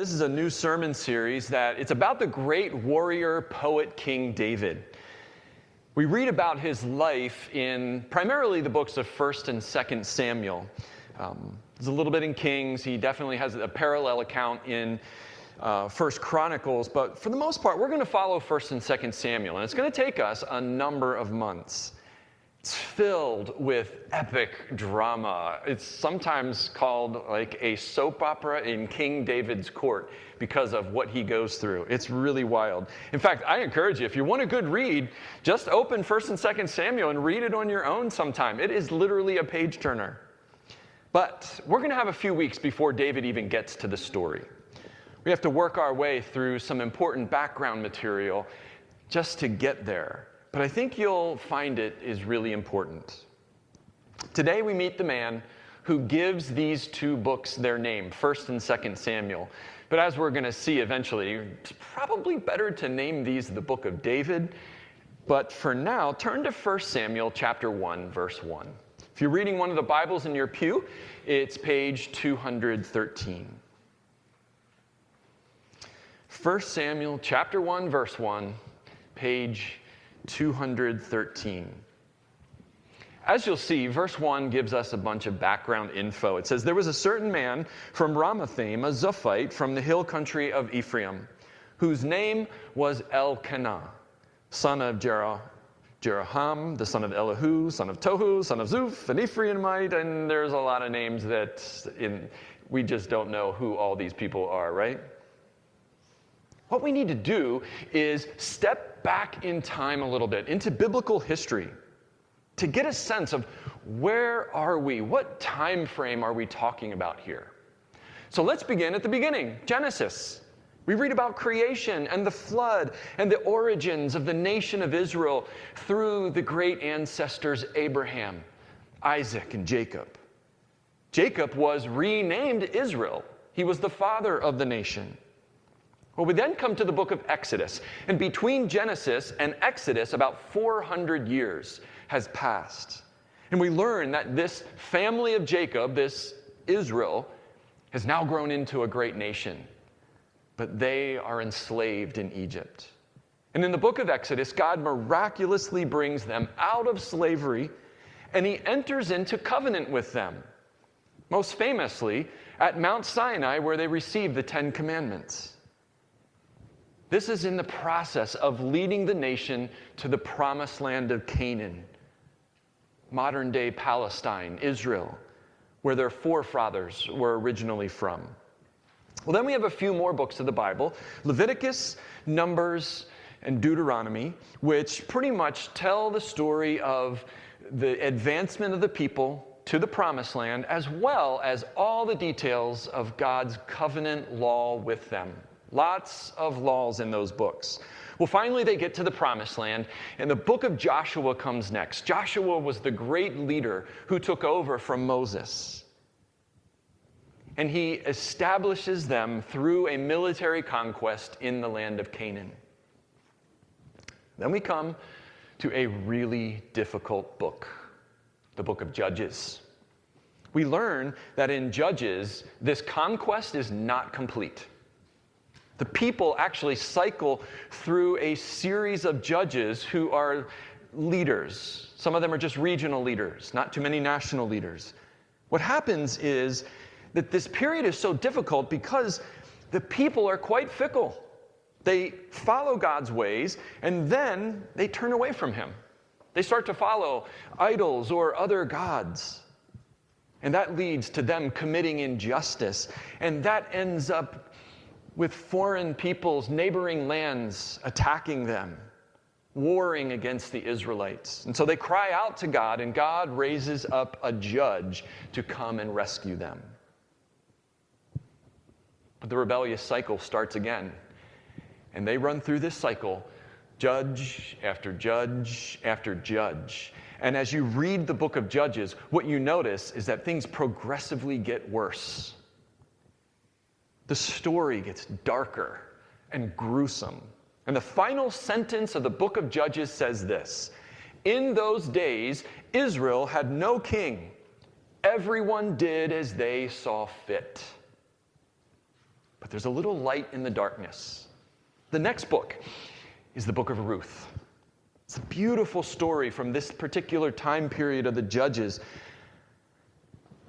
This is a new sermon series that it's about the great warrior poet King David. We read about his life in primarily the books of 1st and 2nd Samuel. There's a little bit in Kings. He definitely has a parallel account in 1st Chronicles. But for the most part, we're going to follow 1st and 2nd Samuel. And it's going to take us a number of months. It's filled with epic drama. It's sometimes called like a soap opera in King David's court because of what he goes through. It's really wild. In fact, I encourage you, if you want a good read, just open 1st and 2nd Samuel and read it on your own sometime. It is literally a page turner. But we're going to have a few weeks before David even gets to the story. We have to work our way through some important background material just to get there. But I think you'll find it is really important. Today we meet the man who gives these two books their name, 1st and 2nd Samuel. But as we're going to see eventually, it's probably better to name these the book of David. But for now, turn to 1 Samuel chapter 1, verse 1. If you're reading one of the Bibles in your pew, it's page 213. 1 Samuel chapter 1, verse 1, page 213. As you'll see, verse 1 gives us a bunch of background info. It says, there was a certain man from Ramathaim, a Zophite from the hill country of Ephraim, whose name was Elkanah, son of Jeroham, the son of Elihu, son of Tohu, son of Zuph, an Ephraimite, and there's a lot of names that we just don't know who all these people are, right? What we need to do is step back in time a little bit into biblical history to get a sense of where are we? What time frame are we talking about here? So let's begin at the beginning, Genesis. We read about creation and the flood and the origins of the nation of Israel through the great ancestors Abraham, Isaac, and Jacob. Jacob was renamed Israel. He was the father of the nation. Well, we then come to the book of Exodus, and between Genesis and Exodus, about 400 years has passed. And we learn that this family of Jacob, this Israel, has now grown into a great nation, but they are enslaved in Egypt. And in the book of Exodus, God miraculously brings them out of slavery, and he enters into covenant with them, most famously at Mount Sinai, where they receive the 10 Commandments. This is in the process of leading the nation to the promised land of Canaan, modern-day Palestine, Israel, where their forefathers were originally from. Well, then we have a few more books of the Bible, Leviticus, Numbers, and Deuteronomy, which pretty much tell the story of the advancement of the people to the promised land, as well as all the details of God's covenant law with them. Lots of laws in those books. Well, finally, they get to the promised land, and the book of Joshua comes next. Joshua was the great leader who took over from Moses. And he establishes them through a military conquest in the land of Canaan. Then we come to a really difficult book, the book of Judges. We learn that in Judges, this conquest is not complete. The people actually cycle through a series of judges who are leaders. Some of them are just regional leaders, not too many national leaders. What happens is that this period is so difficult because the people are quite fickle. They follow God's ways, and then they turn away from him. They start to follow idols or other gods. And that leads to them committing injustice, and that ends up with foreign peoples, neighboring lands, attacking them, warring against the Israelites. And so they cry out to God, and God raises up a judge to come and rescue them. But the rebellious cycle starts again. And they run through this cycle, judge after judge after judge. And as you read the book of Judges, what you notice is that things progressively get worse. The story gets darker and gruesome. And the final sentence of the book of Judges says this: in those days, Israel had no king. Everyone did as they saw fit. But there's a little light in the darkness. The next book is the book of Ruth. It's a beautiful story from this particular time period of the Judges.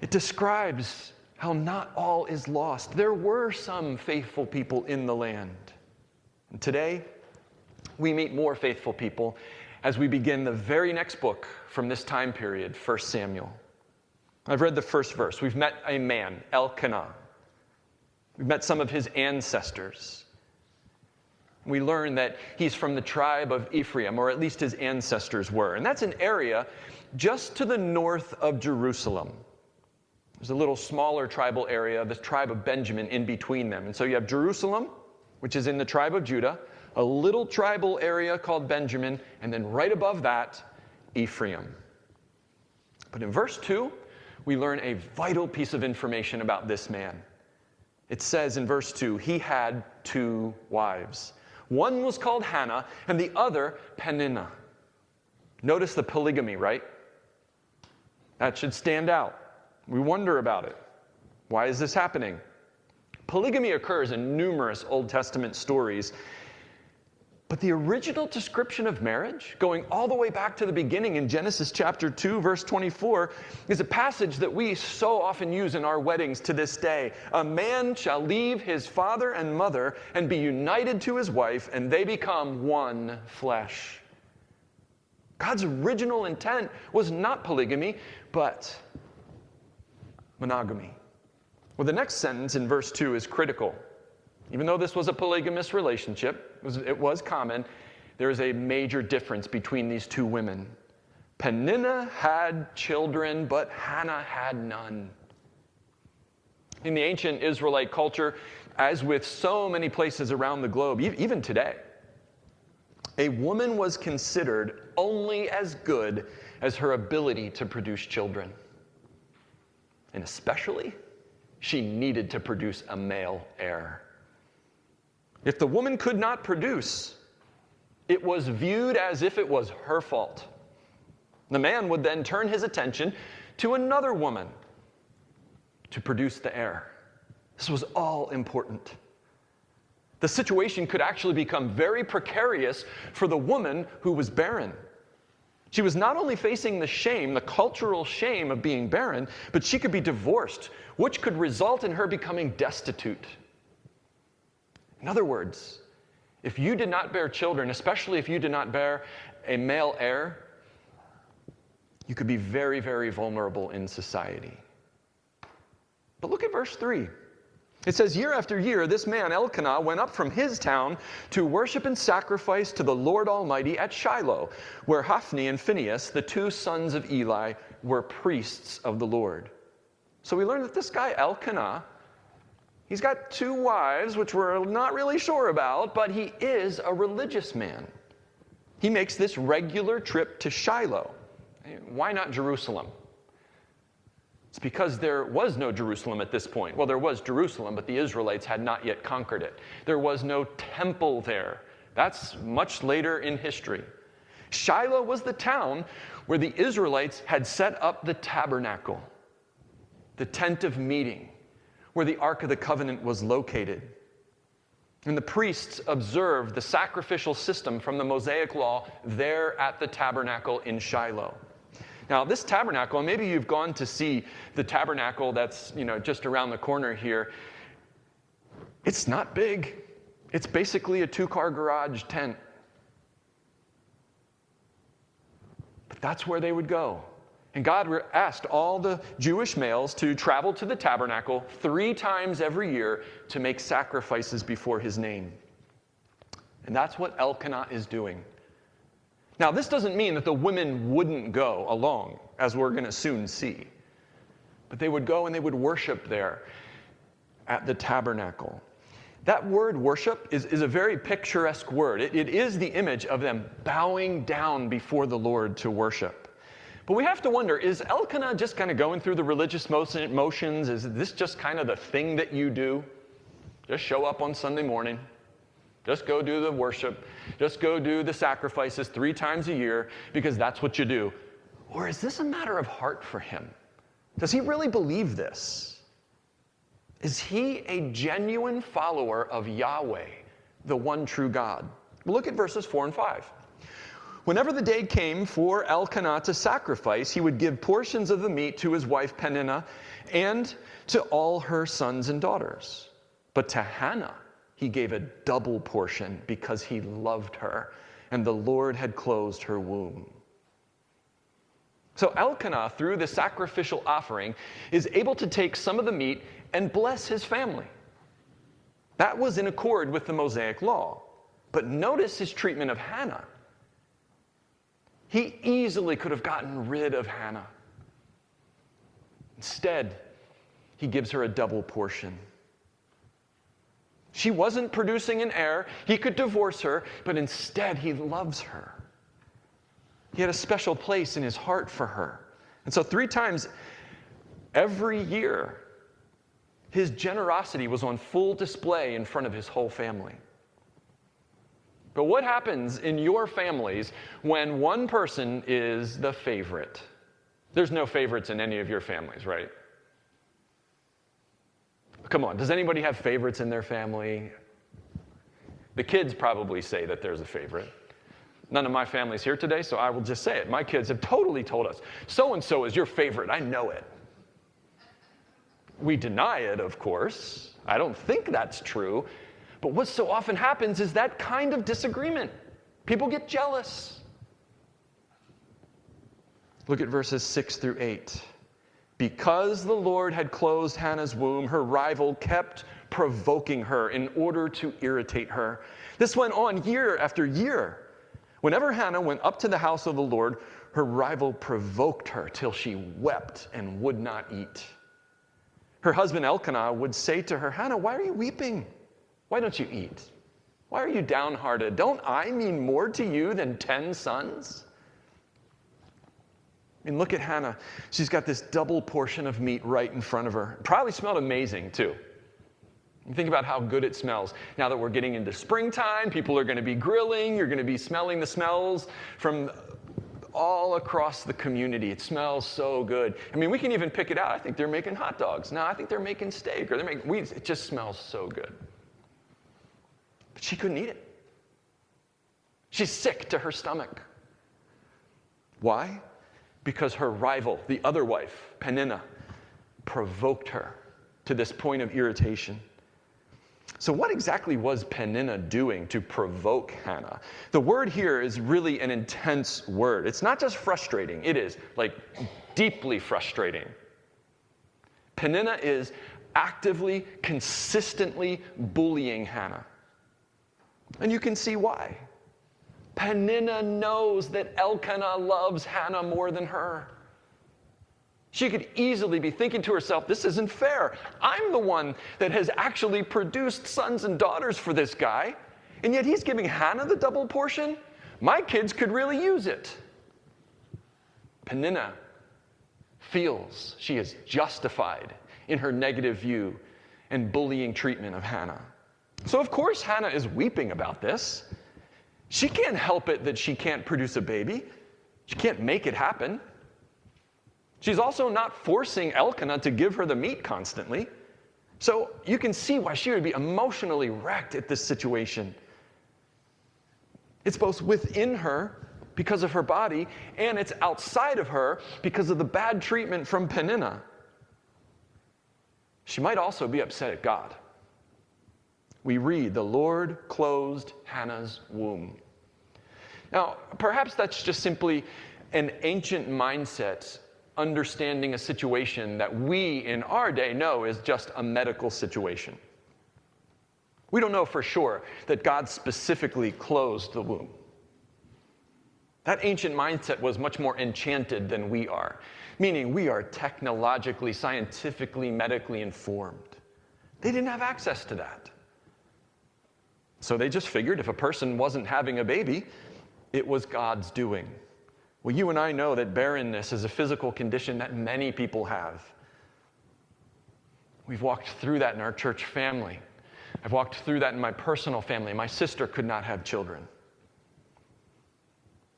It describes how not all is lost. There were some faithful people in the land. And today, we meet more faithful people as we begin the very next book from this time period, 1 Samuel. I've read the first verse. We've met a man, Elkanah. We've met some of his ancestors. We learn that he's from the tribe of Ephraim, or at least his ancestors were. And that's an area just to the north of Jerusalem. There's a little smaller tribal area, the tribe of Benjamin, in between them. And so you have Jerusalem, which is in the tribe of Judah, a little tribal area called Benjamin, and then right above that, Ephraim. But in verse 2, we learn a vital piece of information about this man. It says in verse 2, he had 2 wives. One was called Hannah, and the other Peninnah. Notice the polygamy, right? That should stand out. We wonder about it. Why is this happening? Polygamy occurs in numerous Old Testament stories. But the original description of marriage, going all the way back to the beginning in Genesis chapter 2, verse 24, is a passage that we so often use in our weddings to this day. A man shall leave his father and mother and be united to his wife, and they become one flesh. God's original intent was not polygamy, but monogamy. Well, the next sentence in verse 2 is critical. Even though this was a polygamous relationship, it was common, there is a major difference between these 2 women. Peninnah had children, but Hannah had none. In the ancient Israelite culture, as with so many places around the globe, even today, a woman was considered only as good as her ability to produce children. And especially, she needed to produce a male heir. If the woman could not produce, it was viewed as if it was her fault. The man would then turn his attention to another woman to produce the heir. This was all important. The situation could actually become very precarious for the woman who was barren. She was not only facing the shame, the cultural shame of being barren, but she could be divorced, which could result in her becoming destitute. In other words, if you did not bear children, especially if you did not bear a male heir, you could be very, very vulnerable in society. But look at verse 3. It says, year after year, this man, Elkanah, went up from his town to worship and sacrifice to the Lord Almighty at Shiloh, where Hophni and Phinehas, the 2 sons of Eli, were priests of the Lord. So we learn that this guy, Elkanah, he's got 2 wives, which we're not really sure about, but he is a religious man. He makes this regular trip to Shiloh. Why not Jerusalem? It's because there was no Jerusalem at this point. Well, there was Jerusalem, but the Israelites had not yet conquered it. There was no temple there. That's much later in history. Shiloh was the town where the Israelites had set up the tabernacle, the tent of meeting, where the Ark of the Covenant was located. And the priests observed the sacrificial system from the Mosaic Law there at the tabernacle in Shiloh. Now, this tabernacle, and maybe you've gone to see the tabernacle that's, just around the corner here. It's not big. It's basically a 2-car garage tent. But that's where they would go. And God asked all the Jewish males to travel to the tabernacle 3 times every year to make sacrifices before his name. And that's what Elkanah is doing. Now, this doesn't mean that the women wouldn't go along, as we're going to soon see. But they would go and they would worship there at the tabernacle. That word worship is a very picturesque word. It is the image of them bowing down before the Lord to worship. But we have to wonder, is Elkanah just kind of going through the religious motions? Is this just kind of the thing that you do? Just show up on Sunday morning. Just go do the worship. Just go do the sacrifices 3 times a year because that's what you do. Or is this a matter of heart for him? Does he really believe this? Is he a genuine follower of Yahweh, the one true God? Look at verses 4 and 5. Whenever the day came for Elkanah to sacrifice, he would give portions of the meat to his wife Peninnah and to all her sons and daughters. But to Hannah he gave a double portion because he loved her, and the Lord had closed her womb. So Elkanah, through the sacrificial offering, is able to take some of the meat and bless his family. That was in accord with the Mosaic law. But notice his treatment of Hannah. He easily could have gotten rid of Hannah. Instead, he gives her a double portion. She wasn't producing an heir. He could divorce her, but instead he loves her. He had a special place in his heart for her. And so 3 times every year, his generosity was on full display in front of his whole family. But what happens in your families when one person is the favorite? There's no favorites in any of your families, right? Come on, does anybody have favorites in their family? The kids probably say that there's a favorite. None of my family's here today, so I will just say it. My kids have totally told us, so-and-so is your favorite. I know it. We deny it, of course. I don't think that's true. But what so often happens is that kind of disagreement. People get jealous. Look at verses 6 through 8. Because the Lord had closed Hannah's womb, her rival kept provoking her in order to irritate her. This went on year after year. Whenever Hannah went up to the house of the Lord, her rival provoked her till she wept and would not eat. Her husband Elkanah would say to her, Hannah, why are you weeping? Why don't you eat? Why are you downhearted? Don't I mean more to you than 10 sons? I mean, look at Hannah. She's got this double portion of meat right in front of her. Probably smelled amazing, too. And think about how good it smells. Now that we're getting into springtime, people are going to be grilling. You're going to be smelling the smells from all across the community. It smells so good. I mean, we can even pick it out. I think they're making hot dogs. No, I think they're making steak. Or they're making wheat. It just smells so good. But she couldn't eat it. She's sick to her stomach. Why? Because her rival, the other wife, Peninnah, provoked her to this point of irritation. So what exactly was Peninnah doing to provoke Hannah? The word here is really an intense word. It's not just frustrating. It is like deeply frustrating. Peninnah is actively, consistently bullying Hannah. And you can see why. Peninnah knows that Elkanah loves Hannah more than her. She could easily be thinking to herself, this isn't fair. I'm the one that has actually produced sons and daughters for this guy, and yet he's giving Hannah the double portion? My kids could really use it. Peninnah feels she is justified in her negative view and bullying treatment of Hannah. So of course Hannah is weeping about this. She can't help it that she can't produce a baby. She can't make it happen. She's also not forcing Elkanah to give her the meat constantly. So you can see why she would be emotionally wrecked at this situation. It's both within her because of her body, and it's outside of her because of the bad treatment from Peninnah. She might also be upset at God. We read, the Lord closed Hannah's womb. Now, perhaps that's just simply an ancient mindset understanding a situation that we in our day know is just a medical situation. We don't know for sure that God specifically closed the womb. That ancient mindset was much more enchanted than we are, meaning we are technologically, scientifically, medically informed. They didn't have access to that. So they just figured if a person wasn't having a baby, it was God's doing. Well, you and I know that barrenness is a physical condition that many people have. We've walked through that in our church family. I've walked through that in my personal family. My sister could not have children.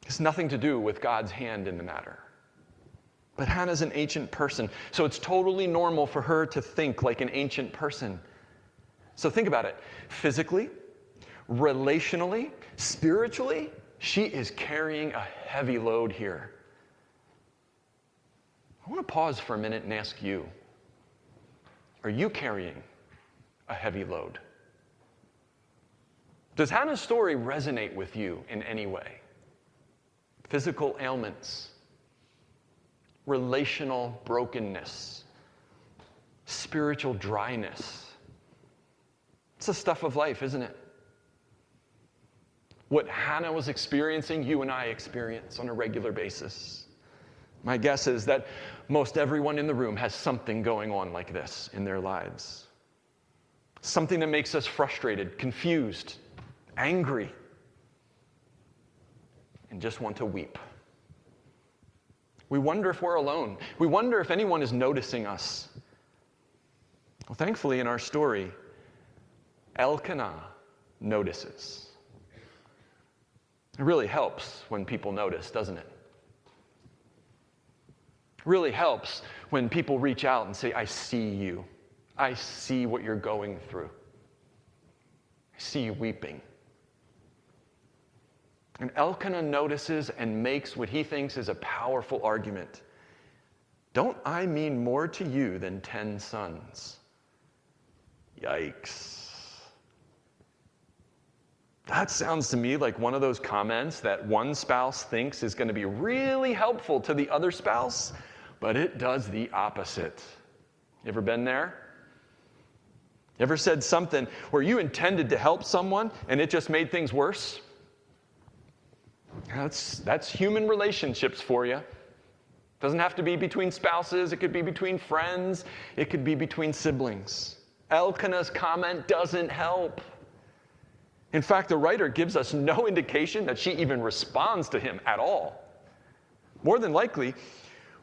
It's nothing to do with God's hand in the matter. But Hannah's an ancient person, so it's totally normal for her to think like an ancient person. So think about it. Physically, relationally, spiritually, she is carrying a heavy load here. I want to pause for a minute and ask you, are you carrying a heavy load? Does Hannah's story resonate with you in any way? Physical ailments, relational brokenness, spiritual dryness. It's the stuff of life, isn't it? What Hannah was experiencing, you and I experience on a regular basis. My guess is that most everyone in the room has something going on like this in their lives. Something that makes us frustrated, confused, angry, and just want to weep. We wonder if we're alone. We wonder if anyone is noticing us. Well, thankfully, in our story, Elkanah notices. It really helps when people notice, doesn't it? It really helps when people reach out and say, I see you. I see what you're going through. I see you weeping. And Elkanah notices and makes what he thinks is a powerful argument. Don't I mean more to you than 10 sons? Yikes. That sounds to me like one of those comments that one spouse thinks is going to be really helpful to the other spouse, but it does the opposite. You ever been there? You ever said something where you intended to help someone and it just made things worse? That's human relationships for you. It doesn't have to be between spouses. It could be between friends. It could be between siblings. Elkanah's comment doesn't help. In fact, the writer gives us no indication that she even responds to him at all. More than likely,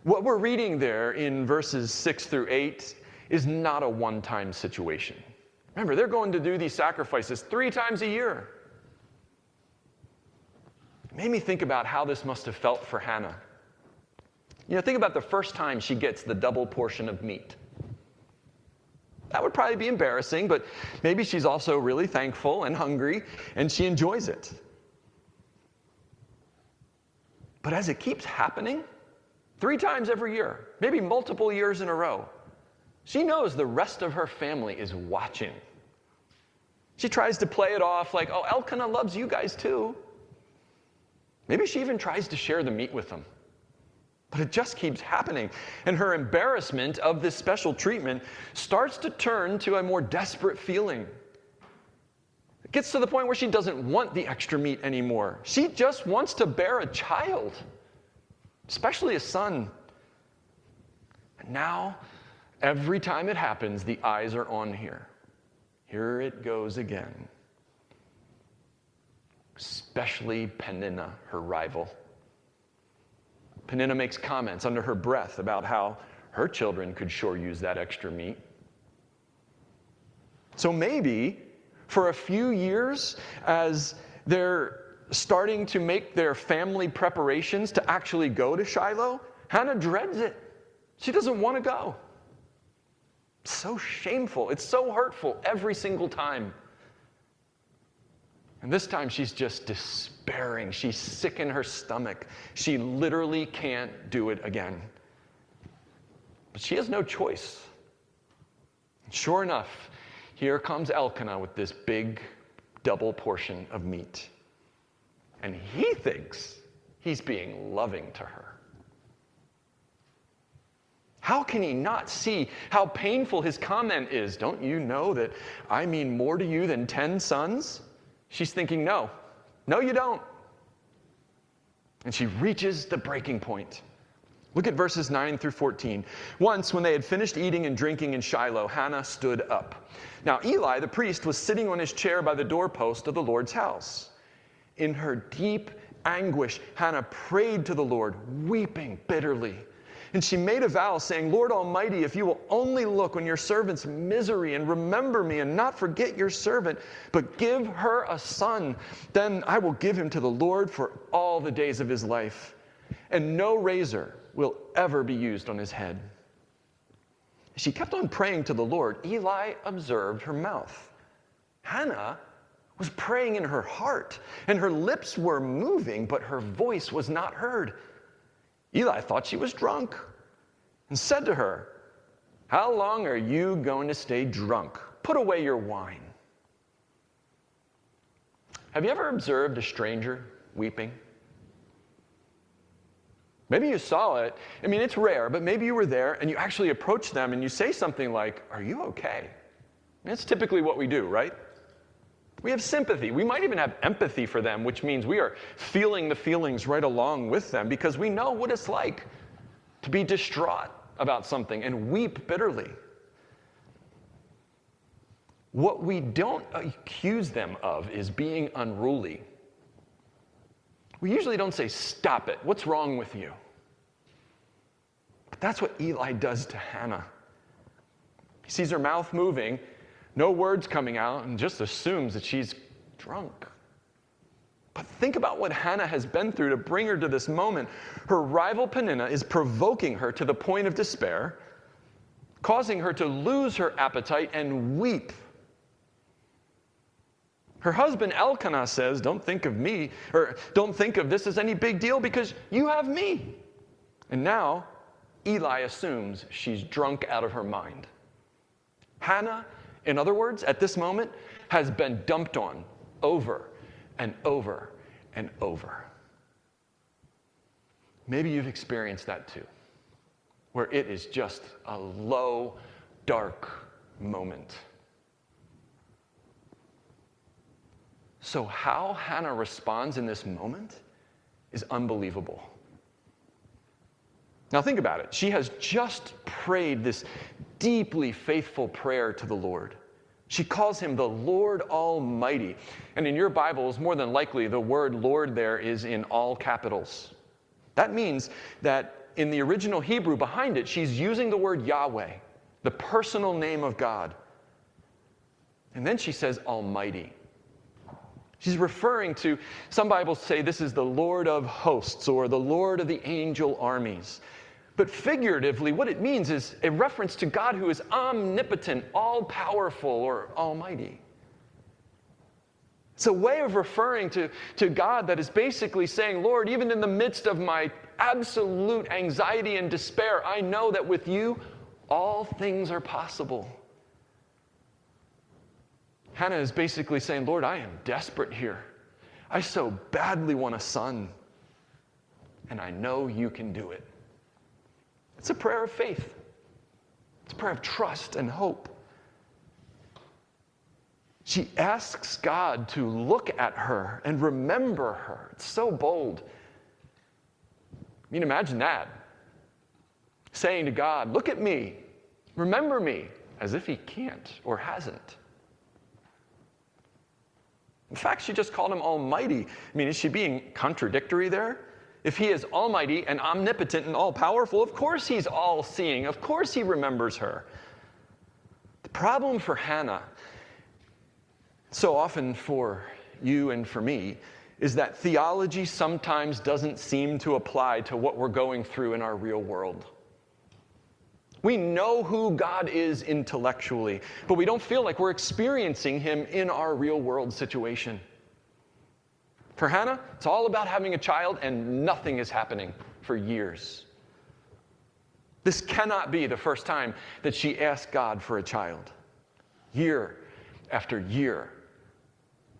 what we're reading there in verses 6 through 8 is not a one-time situation. Remember, they're going to do these sacrifices 3 times a year. It made me think about how this must have felt for Hannah. You know, think about the first time she gets the double portion of meat. That would probably be embarrassing, but maybe she's also really thankful and hungry, and she enjoys it. But as it keeps happening, 3 times every year, maybe multiple years in a row, she knows the rest of her family is watching. She tries to play it off like, oh, Elkanah loves you guys too. Maybe she even tries to share the meat with them. But it just keeps happening. And her embarrassment of this special treatment starts to turn to a more desperate feeling. It gets to the point where she doesn't want the extra meat anymore. She just wants to bear a child, especially a son. And now, every time it happens, the eyes are on here. Here it goes again. Especially Peninnah, her rival. Peninnah makes comments under her breath about how her children could sure use that extra meat. So maybe for a few years, as they're starting to make their family preparations to actually go to Shiloh, Hannah dreads it. She doesn't want to go. It's so shameful. It's so hurtful every single time. And this time she's just despairing. She's sick in her stomach. She literally can't do it again. But she has no choice. Sure enough, here comes Elkanah with this big double portion of meat. And he thinks he's being loving to her. How can he not see how painful his comment is? Don't you know that I mean more to you than 10 sons? She's thinking, no, you don't. And she reaches the breaking point. Look at verses 9 through 14. Once, when they had finished eating and drinking in Shiloh, Hannah stood up. Now Eli, the priest, was sitting on his chair by the doorpost of the Lord's house. In her deep anguish, Hannah prayed to the Lord, weeping bitterly. And she made a vow, saying, Lord Almighty, if you will only look on your servant's misery and remember me and not forget your servant, but give her a son, then I will give him to the Lord for all the days of his life. And no razor will ever be used on his head. She kept on praying to the Lord. Eli observed her mouth. Hannah was praying in her heart, and her lips were moving, but her voice was not heard. Eli thought she was drunk and said to her, "How long are you going to stay drunk? Put away your wine." Have you ever observed a stranger weeping? Maybe you saw it. I mean, it's rare, but maybe you were there and you actually approach them and you say something like, "Are you okay?" That's typically what we do, right? We have sympathy. We might even have empathy for them, which means we are feeling the feelings right along with them because we know what it's like to be distraught about something and weep bitterly. What we don't accuse them of is being unruly. We usually don't say, "Stop it. What's wrong with you?" But that's what Eli does to Hannah. He sees her mouth moving, no words coming out, and just assumes that she's drunk. But think about what Hannah has been through to bring her to this moment. Her rival Peninnah is provoking her to the point of despair, causing her to lose her appetite and weep. Her husband Elkanah says, "Don't think of me, or don't think of this as any big deal because you have me." And now Eli assumes she's drunk out of her mind. Hannah, in other words, at this moment, has been dumped on over and over and over. Maybe you've experienced that too, where it is just a low, dark moment. So how Hannah responds in this moment is unbelievable. Now think about it. She has just prayed this deeply faithful prayer to the Lord. She calls him the Lord Almighty. And in your Bibles, more than likely, the word Lord there is in all capitals. That means that in the original Hebrew behind it, she's using the word Yahweh, the personal name of God. And then she says Almighty. She's referring to, some Bibles say this is the Lord of hosts or the Lord of the angel armies. But figuratively, what it means is a reference to God who is omnipotent, all-powerful, or almighty. It's a way of referring to God that is basically saying, "Lord, even in the midst of my absolute anxiety and despair, I know that with you, all things are possible." Hannah is basically saying, "Lord, I am desperate here. I so badly want a son, and I know you can do it." It's a prayer of faith. It's a prayer of trust and hope. She asks God to look at her and remember her. It's so bold. I mean, imagine that. Saying to God, "Look at me, remember me," as if he can't or hasn't. In fact, she just called him Almighty. I mean, is she being contradictory there? If he is almighty and omnipotent and all-powerful, of course he's all-seeing. Of course he remembers her. The problem for Hannah, so often for you and for me, is that theology sometimes doesn't seem to apply to what we're going through in our real world. We know who God is intellectually, but we don't feel like we're experiencing him in our real world situation. For Hannah, it's all about having a child and nothing is happening for years. This cannot be the first time that she asked God for a child. Year after year,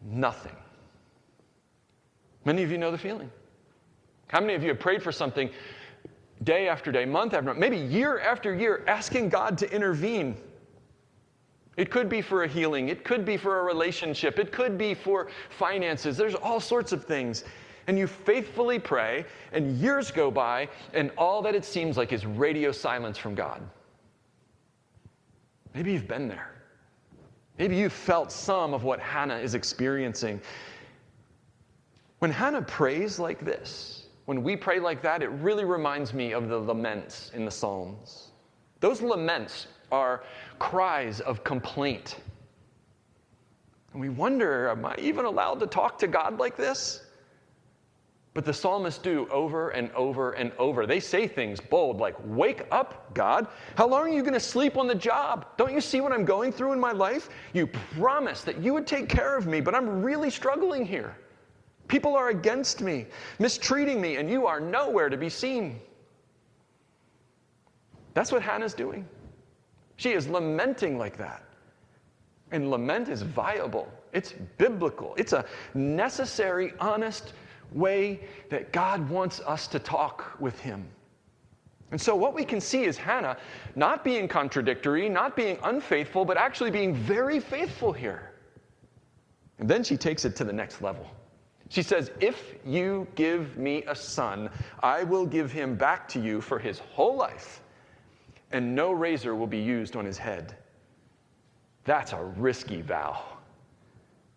nothing. Many of you know the feeling. How many of you have prayed for something day after day, month after month, maybe year after year, asking God to intervene? It could be for a healing. It could be for a relationship. It could be for finances. There's all sorts of things. And you faithfully pray, and years go by, and all that it seems like is radio silence from God. Maybe you've been there. Maybe you've felt some of what Hannah is experiencing. When Hannah prays like this, when we pray like that, it really reminds me of the laments in the Psalms. Those laments are cries of complaint. And we wonder, am I even allowed to talk to God like this? But the psalmists do over and over and over. They say things bold like, wake up, God. How long are you going to sleep on the job? Don't you see what I'm going through in my life? You promised that you would take care of me, but I'm really struggling here. People are against me, mistreating me, and you are nowhere to be seen. That's what Hannah's doing. She is lamenting like that. And lament is viable. It's biblical. It's a necessary, honest way that God wants us to talk with him. And so what we can see is Hannah not being contradictory, not being unfaithful, but actually being very faithful here. And then she takes it to the next level. She says, if you give me a son, I will give him back to you for his whole life, and no razor will be used on his head. That's a risky vow.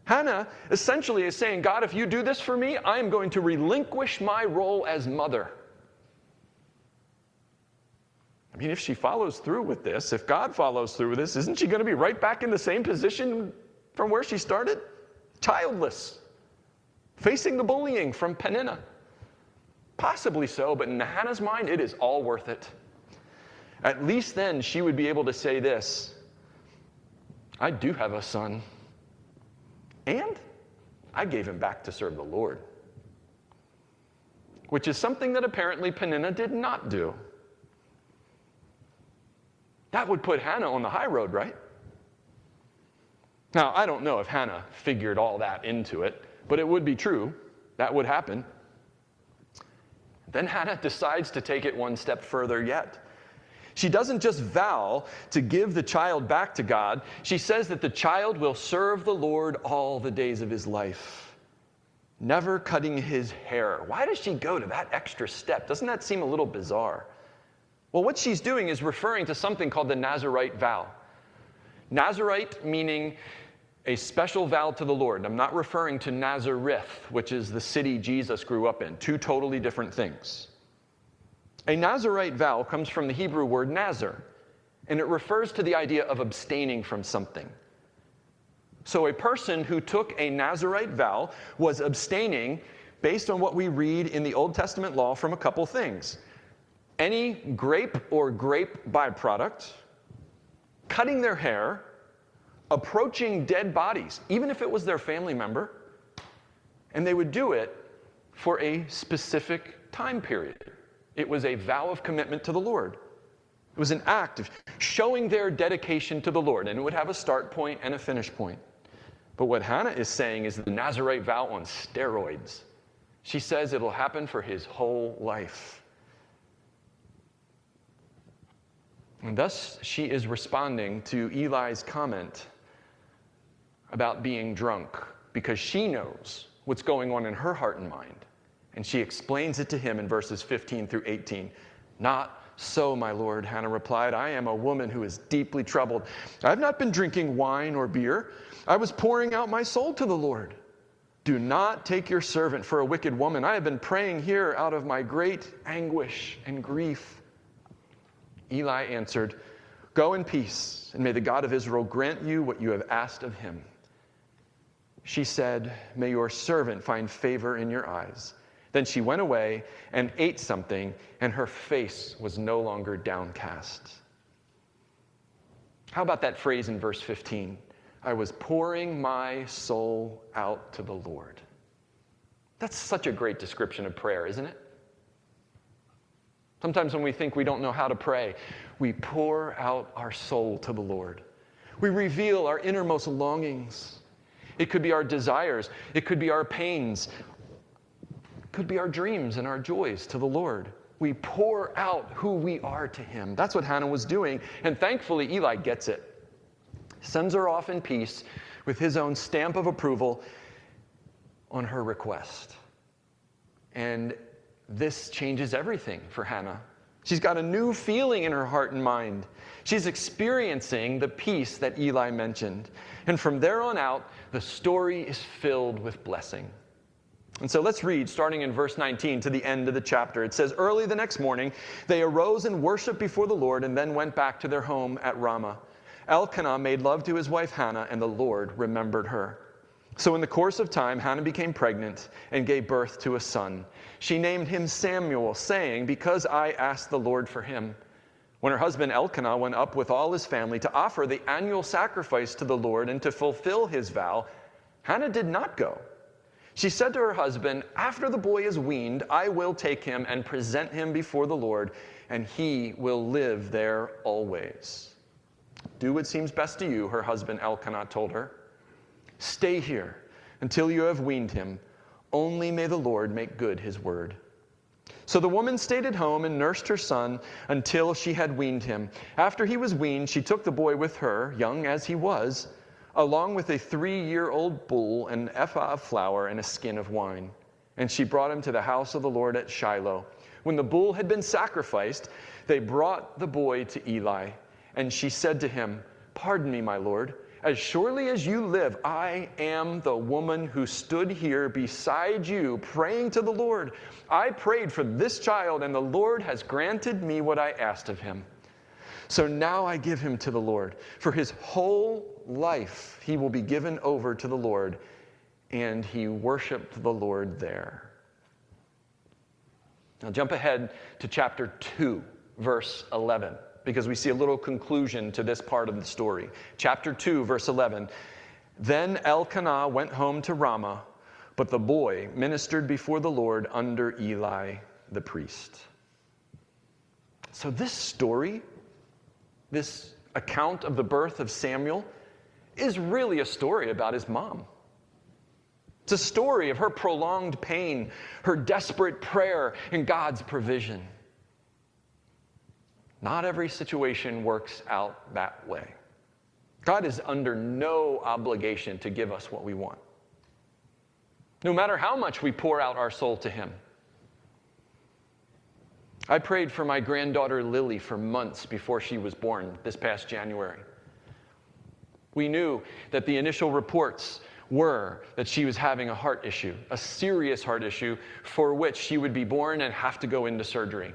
Hannah essentially is saying, God, if you do this for me, I am going to relinquish my role as mother. I mean, if she follows through with this, if God follows through with this, isn't she going to be right back in the same position from where she started? Childless, facing the bullying from Peninnah. Possibly so, but in Hannah's mind, it is all worth it. At least then she would be able to say this, I do have a son. And I gave him back to serve the Lord. Which is something that apparently Peninnah did not do. That would put Hannah on the high road, right? Now, I don't know if Hannah figured all that into it, but it would be true. That would happen. Then Hannah decides to take it one step further yet. She doesn't just vow to give the child back to God. She says that the child will serve the Lord all the days of his life, never cutting his hair. Why does she go to that extra step? Doesn't that seem a little bizarre? Well, what she's doing is referring to something called the Nazirite vow. Nazirite meaning a special vow to the Lord. I'm not referring to Nazareth, which is the city Jesus grew up in. Two totally different things. A Nazirite vow comes from the Hebrew word nazir, and it refers to the idea of abstaining from something. So a person who took a Nazirite vow was abstaining, based on what we read in the Old Testament law, from a couple things. Any grape or grape byproduct, cutting their hair, approaching dead bodies, even if it was their family member, and they would do it for a specific time period. It was a vow of commitment to the Lord. It was an act of showing their dedication to the Lord, and it would have a start point and a finish point. But what Hannah is saying is the Nazirite vow on steroids. She says it'll happen for his whole life. And thus she is responding to Eli's comment about being drunk, because she knows what's going on in her heart and mind. And she explains it to him in verses 15 through 18. Not so, my lord, Hannah replied. I am a woman who is deeply troubled. I have not been drinking wine or beer. I was pouring out my soul to the Lord. Do not take your servant for a wicked woman. I have been praying here out of my great anguish and grief. Eli answered, go in peace, and may the God of Israel grant you what you have asked of him. She said, may your servant find favor in your eyes. Then she went away and ate something, and her face was no longer downcast. How about that phrase in verse 15? I was pouring my soul out to the Lord. That's such a great description of prayer, isn't it? Sometimes when we think we don't know how to pray, we pour out our soul to the Lord. We reveal our innermost longings. It could be our desires. It could be our pains. Could be our dreams and our joys to the Lord. We pour out who we are to him. That's what Hannah was doing, and thankfully Eli gets it. Sends her off in peace with his own stamp of approval on her request. And this changes everything for Hannah. She's got a new feeling in her heart and mind. She's experiencing the peace that Eli mentioned. And from there on out, the story is filled with blessing. And so let's read, starting in verse 19 to the end of the chapter. It says, early the next morning, they arose and worshiped before the Lord and then went back to their home at Ramah. Elkanah made love to his wife Hannah, and the Lord remembered her. So in the course of time, Hannah became pregnant and gave birth to a son. She named him Samuel, saying, "Because I asked the Lord for him." When her husband Elkanah went up with all his family to offer the annual sacrifice to the Lord and to fulfill his vow, Hannah did not go. She said to her husband, "After the boy is weaned, I will take him and present him before the Lord, and he will live there always." "Do what seems best to you," her husband Elkanah told her. "Stay here until you have weaned him. Only may the Lord make good his word." So the woman stayed at home and nursed her son until she had weaned him. After he was weaned, she took the boy with her, young as he was, along with a 3-year-old bull, an ephah of flour, and a skin of wine. And she brought him to the house of the Lord at Shiloh. When the bull had been sacrificed, they brought the boy to Eli. And she said to him, "Pardon me, my lord. As surely as you live, I am the woman who stood here beside you praying to the Lord. I prayed for this child, and the Lord has granted me what I asked of him. So now I give him to the Lord. For his whole life he will be given over to the Lord." And he worshiped the Lord there. Now jump ahead to chapter 2, verse 11. Because we see a little conclusion to this part of the story. Chapter 2, verse 11. Then Elkanah went home to Ramah, but the boy ministered before the Lord under Eli the priest. So this story, this account of the birth of Samuel, is really a story about his mom. It's a story of her prolonged pain, her desperate prayer, and God's provision. Not every situation works out that way. God is under no obligation to give us what we want, no matter how much we pour out our soul to him. I prayed for my granddaughter Lily for months before she was born this past January. We knew that the initial reports were that she was having a heart issue, a serious heart issue for which she would be born and have to go into surgery.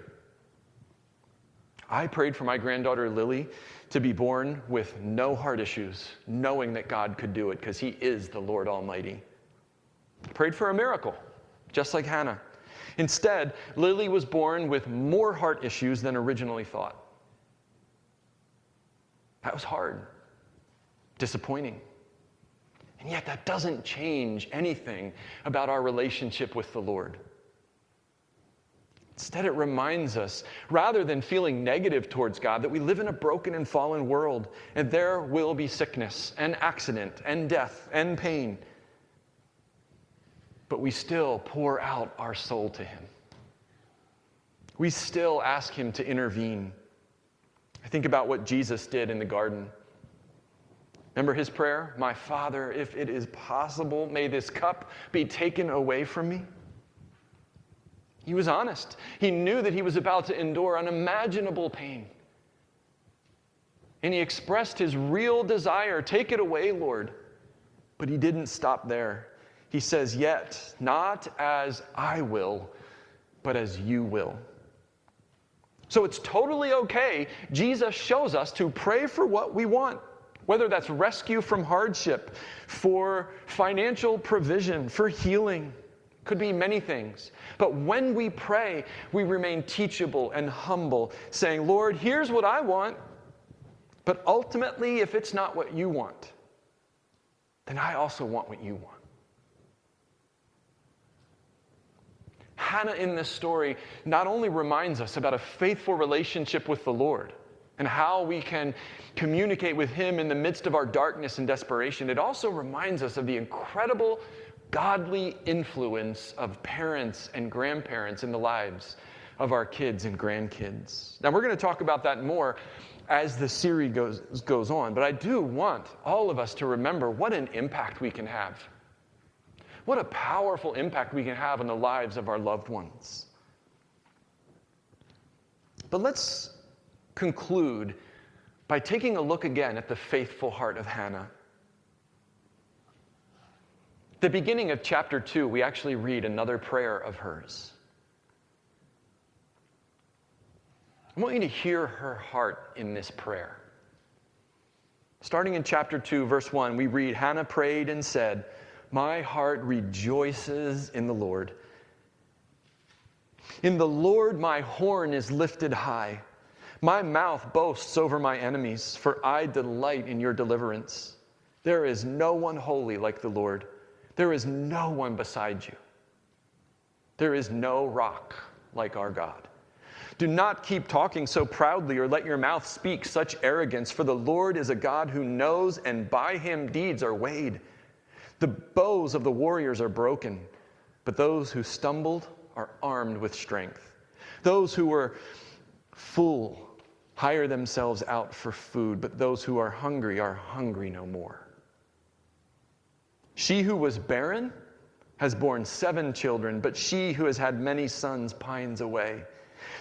I prayed for my granddaughter Lily to be born with no heart issues, knowing that God could do it because he is the Lord Almighty. I prayed for a miracle, just like Hannah. Instead, Lily was born with more heart issues than originally thought. That was hard, disappointing. And yet that doesn't change anything about our relationship with the Lord. Instead, it reminds us, rather than feeling negative towards God, that we live in a broken and fallen world, and there will be sickness and accident and death and pain. But we still pour out our soul to him. We still ask him to intervene. I think about what Jesus did in the garden. Remember his prayer? "My Father, if it is possible, may this cup be taken away from me." He was honest. He knew that he was about to endure unimaginable pain. And he expressed his real desire, "Take it away, Lord." But he didn't stop there. He says, "Yet not as I will, but as you will." So it's totally okay. Jesus shows us to pray for what we want, whether that's rescue from hardship, for financial provision, for healing. Could be many things. But when we pray, we remain teachable and humble, saying, "Lord, here's what I want, but ultimately, if it's not what you want, then I also want what you want." Hannah in this story not only reminds us about a faithful relationship with the Lord and how we can communicate with him in the midst of our darkness and desperation, it also reminds us of the incredible godly influence of parents and grandparents in the lives of our kids and grandkids. Now, we're going to talk about that more as the series goes on, but I do want all of us to remember what an impact we can have. What a powerful impact we can have on the lives of our loved ones. But let's conclude by taking a look again at the faithful heart of Hannah. The beginning of chapter 2, we actually read another prayer of hers. I want you to hear her heart in this prayer. Starting in chapter 2, verse 1, we read, "Hannah prayed and said, My heart rejoices in the Lord. In the Lord my horn is lifted high. My mouth boasts over my enemies, for I delight in your deliverance. There is no one holy like the Lord. There is no one beside you. There is no rock like our God. Do not keep talking so proudly or let your mouth speak such arrogance, for the Lord is a God who knows, and by him deeds are weighed. The bows of the warriors are broken, but those who stumbled are armed with strength. Those who were full hire themselves out for food, but those who are hungry no more. She who was barren has borne 7 children, but she who has had many sons pines away.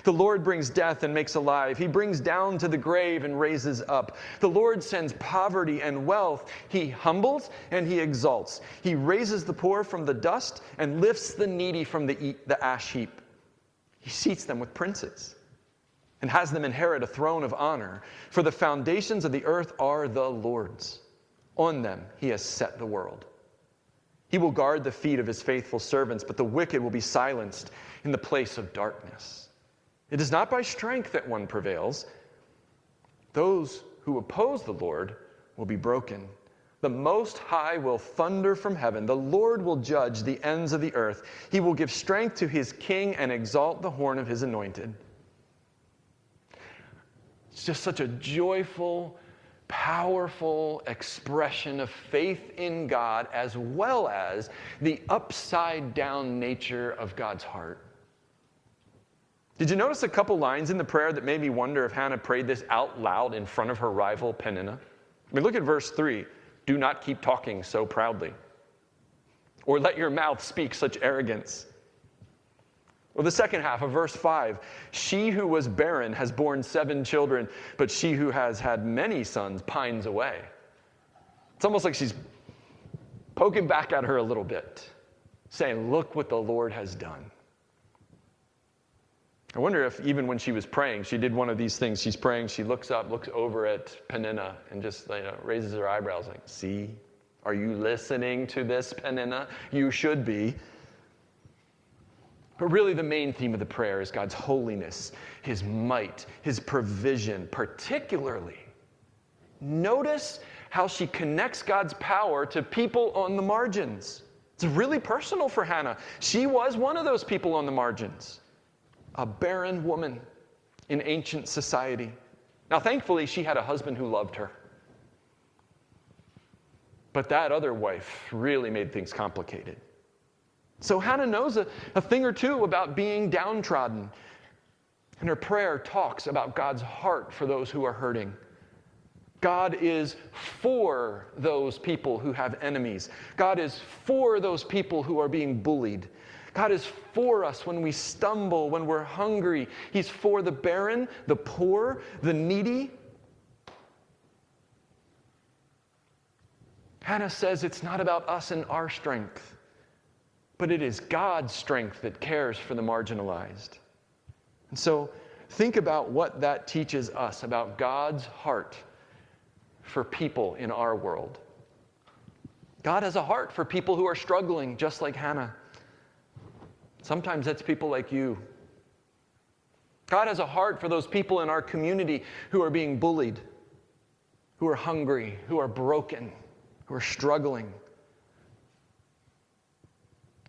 The Lord brings death and makes alive. He brings down to the grave and raises up. The Lord sends poverty and wealth. He humbles and he exalts. He raises the poor from the dust and lifts the needy from the ash heap. He seats them with princes and has them inherit a throne of honor. For the foundations of the earth are the Lord's. On them he has set the world. He will guard the feet of his faithful servants, but the wicked will be silenced in the place of darkness. It is not by strength that one prevails. Those who oppose the Lord will be broken. The Most High will thunder from heaven. The Lord will judge the ends of the earth. He will give strength to his king and exalt the horn of his anointed. It's just such a joyful, powerful expression of faith in God, as well as the upside-down nature of God's heart. Did you notice a couple lines in the prayer that made me wonder if Hannah prayed this out loud in front of her rival Peninnah? I mean, look at verse 3. Do not keep talking so proudly, or let your mouth speak such arrogance. Or the second half of verse 5. She who was barren has borne 7 children, but she who has had many sons pines away. It's almost like she's poking back at her a little bit, saying, look what the Lord has done. I wonder if even when she was praying, she did one of these things. She's praying, she looks up, looks over at Peninnah, and just raises her eyebrows like, see, are you listening to this, Peninnah? You should be. But really the main theme of the prayer is God's holiness, his might, his provision, particularly. Notice how she connects God's power to people on the margins. It's really personal for Hannah. She was one of those people on the margins. A barren woman in ancient society. Now, thankfully, she had a husband who loved her. But that other wife really made things complicated. So Hannah knows a thing or two about being downtrodden. And her prayer talks about God's heart for those who are hurting. God is for those people who have enemies. God is for those people who are being bullied. God is for us when we stumble, when we're hungry. He's for the barren, the poor, the needy. Hannah says it's not about us and our strength, but it is God's strength that cares for the marginalized. And so think about what that teaches us about God's heart for people in our world. God has a heart for people who are struggling, just like Hannah. Sometimes that's people like you. God has a heart for those people in our community who are being bullied, who are hungry, who are broken, who are struggling.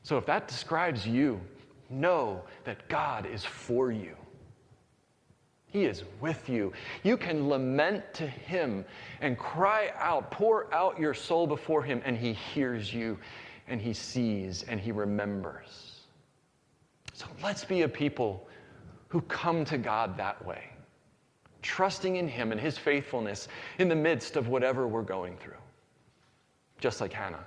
So if that describes you, know that God is for you. He is with you. You can lament to him and cry out, pour out your soul before him, and he hears you, and he sees, and he remembers. So let's be a people who come to God that way, trusting in him and his faithfulness in the midst of whatever we're going through, just like Hannah.